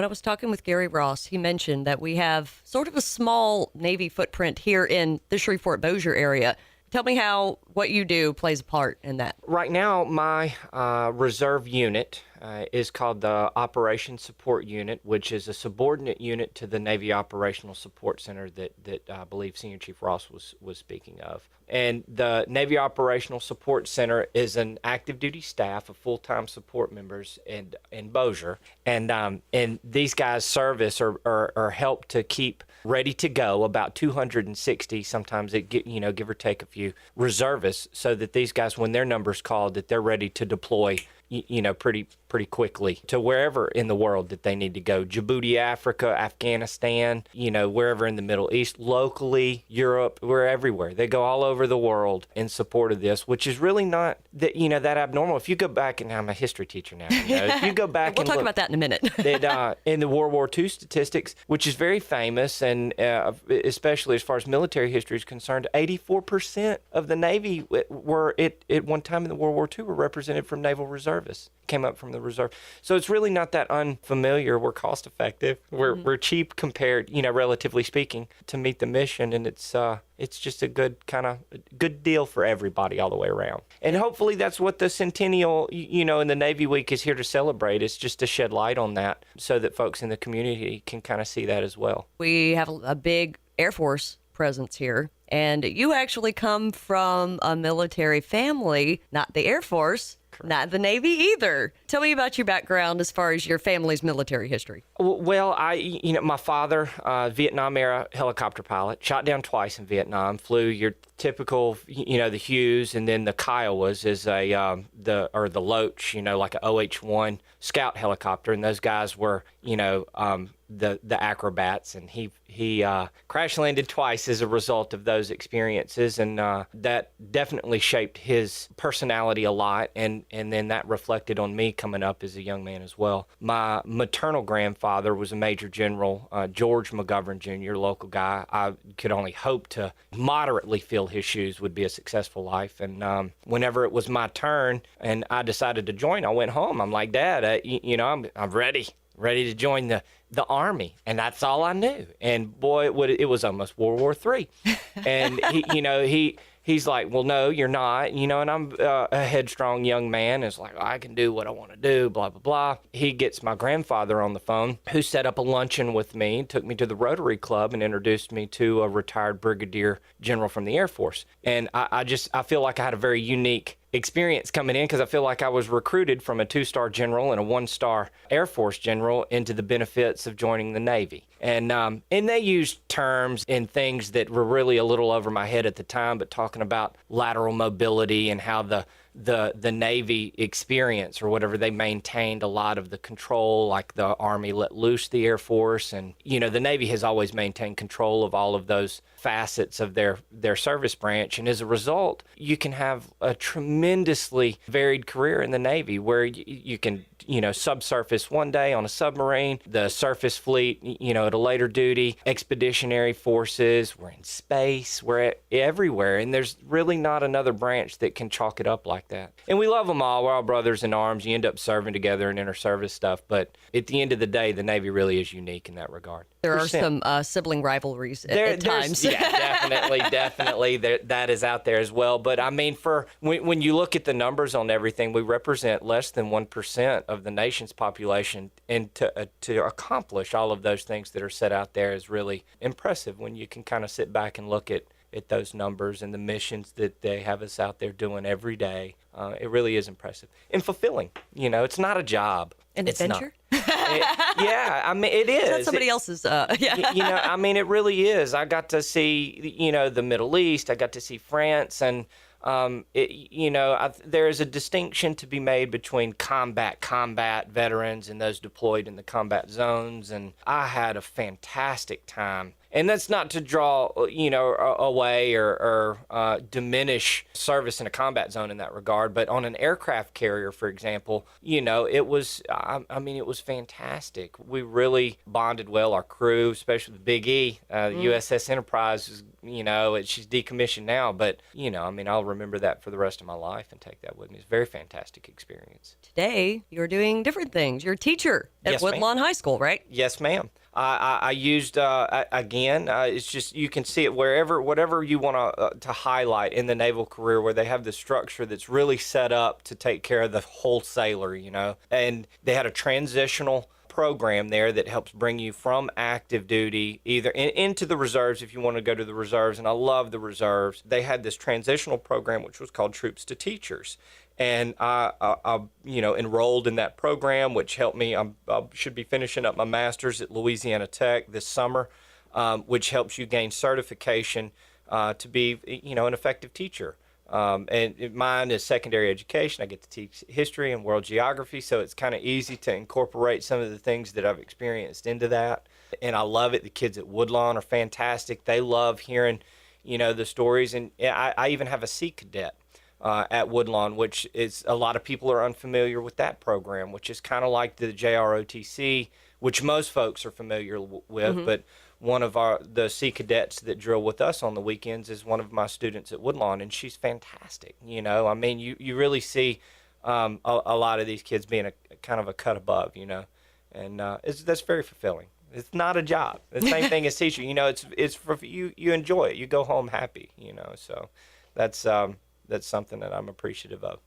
When I was talking with Gary Ross, he mentioned that we have sort of a small Navy footprint here in the Shreveport-Bossier area. Tell me how what you do plays a part in that. Right now, my reserve unit is called the Operations Support Unit, which is a subordinate unit to the Navy Operational Support Center that I believe Senior Chief Ross was speaking of. And the Navy Operational Support Center is an active duty staff of full-time support members in Bossier. And these guys service or help to keep ready to go about 260, sometimes give or take a few reservists, so that these guys, when their number's called, that they're ready to deploy pretty quickly to wherever in the world that they need to go. Djibouti, Africa, Afghanistan, wherever in the Middle East, locally, Europe, we're everywhere. They go all over the world in support of this, which is really not that abnormal. If you go back, and I'm a history teacher now, if you go back we'll talk about that in a minute. In the World War II statistics, which is very famous, and especially as far as military history is concerned, 84% of the Navy were at one time in the World War II were represented from naval reservists. Came up from the reserve. So it's really not that unfamiliar. We're cost effective. We're cheap compared, relatively speaking, to meet the mission, and it's just a good deal for everybody all the way around. And hopefully that's what the centennial, in the Navy Week is here to celebrate. It's just to shed light on that so that folks in the community can kind of see that as well. We have a big Air Force presence here, and you actually come from a military family, not the Air Force. Correct. Not the Navy either. Tell me about your background as far as your family's military history. Well, my father, Vietnam era helicopter pilot, shot down twice in Vietnam, flew your typical, the Hughes, and then the Kiowas is the Loach, like a OH-1 scout helicopter, and those guys were, the acrobats, and he crash landed twice as a result of those experiences, and that definitely shaped his personality a lot, and then that reflected on me coming up as a young man as well. My maternal grandfather was a Major General, George McGovern Jr., local guy. I could only hope to moderately fill his shoes would be a successful life, and whenever it was my turn and I decided to join, I went home. I'm like, Dad, I'm ready to join the Army, and that's all I knew. And boy, it was almost World War III. And he's like, well, no, you're not, and I'm a headstrong young man. It's like, I can do what I want to do, blah, blah, blah. He gets my grandfather on the phone, who set up a luncheon with me, took me to the Rotary Club, and introduced me to a retired brigadier general from the Air Force. And I feel like I had a very unique experience coming in, because I feel like I was recruited from a 2-star general and a 1-star Air Force general into the benefits of joining the Navy. And they used terms and things that were really a little over my head at the time, but talking about lateral mobility and how the Navy experience or whatever, they maintained a lot of the control, like the Army let loose the Air Force. And, the Navy has always maintained control of all of those facets of their service branch. And as a result, you can have a tremendously varied career in the Navy, where you can, subsurface one day on a submarine, the surface fleet, at a later duty, expeditionary forces, we're in space, we're everywhere. And there's really not another branch that can chalk it up like that. And we love them all. We're all brothers in arms. You end up serving together in inter-service stuff. But at the end of the day, the Navy really is unique in that regard. There are some sibling rivalries at times. Yeah, definitely. That is out there as well. But I mean, when you look at the numbers on everything, we represent less than 1% of the nation's population. And to accomplish all of those things that are set out there is really impressive when you can kind of sit back and look at those numbers and the missions that they have us out there doing every day. It really is impressive and fulfilling. It's not a job. An adventure? Yeah, I mean, it is. It's not somebody else's, yeah. I mean, it really is. I got to see, the Middle East. I got to see France, and there is a distinction to be made between combat veterans and those deployed in the combat zones. And I had a fantastic time And that's not to draw, away or diminish service in a combat zone in that regard. But on an aircraft carrier, for example, it was, it was fantastic. We really bonded well, our crew, especially the Big E, USS Enterprise, she's decommissioned now. But, I'll remember that for the rest of my life and take that with me. It's a very fantastic experience. Today, you're doing different things. You're a teacher at Yes, Woodlawn High School, right? Yes, ma'am. I used, again, it's just, you can see it whatever you want to highlight in the naval career, where they have the structure that's really set up to take care of the whole sailor, and they had a transitional program there that helps bring you from active duty either into the reserves if you want to go to the reserves. And I love the reserves. They had this transitional program, which was called Troops to Teachers. And I enrolled in that program, which helped me. I should be finishing up my master's at Louisiana Tech this summer, which helps you gain certification to be, an effective teacher. And mine is secondary education. I get to teach history and world geography, so it's kind of easy to incorporate some of the things that I've experienced into that. And I love it. The kids at Woodlawn are fantastic. They love hearing, the stories. And I even have a Sea Cadet at Woodlawn, which is, a lot of people are unfamiliar with that program, which is kind of like the JROTC, which most folks are familiar with. But one of the Sea Cadets that drill with us on the weekends is one of my students at Woodlawn, and she's fantastic. You really see a lot of these kids being a kind of a cut above, and that's very fulfilling. It's not a job. The same thing as teaching. It's for you. You enjoy it. You go home happy. So that's something that I'm appreciative of.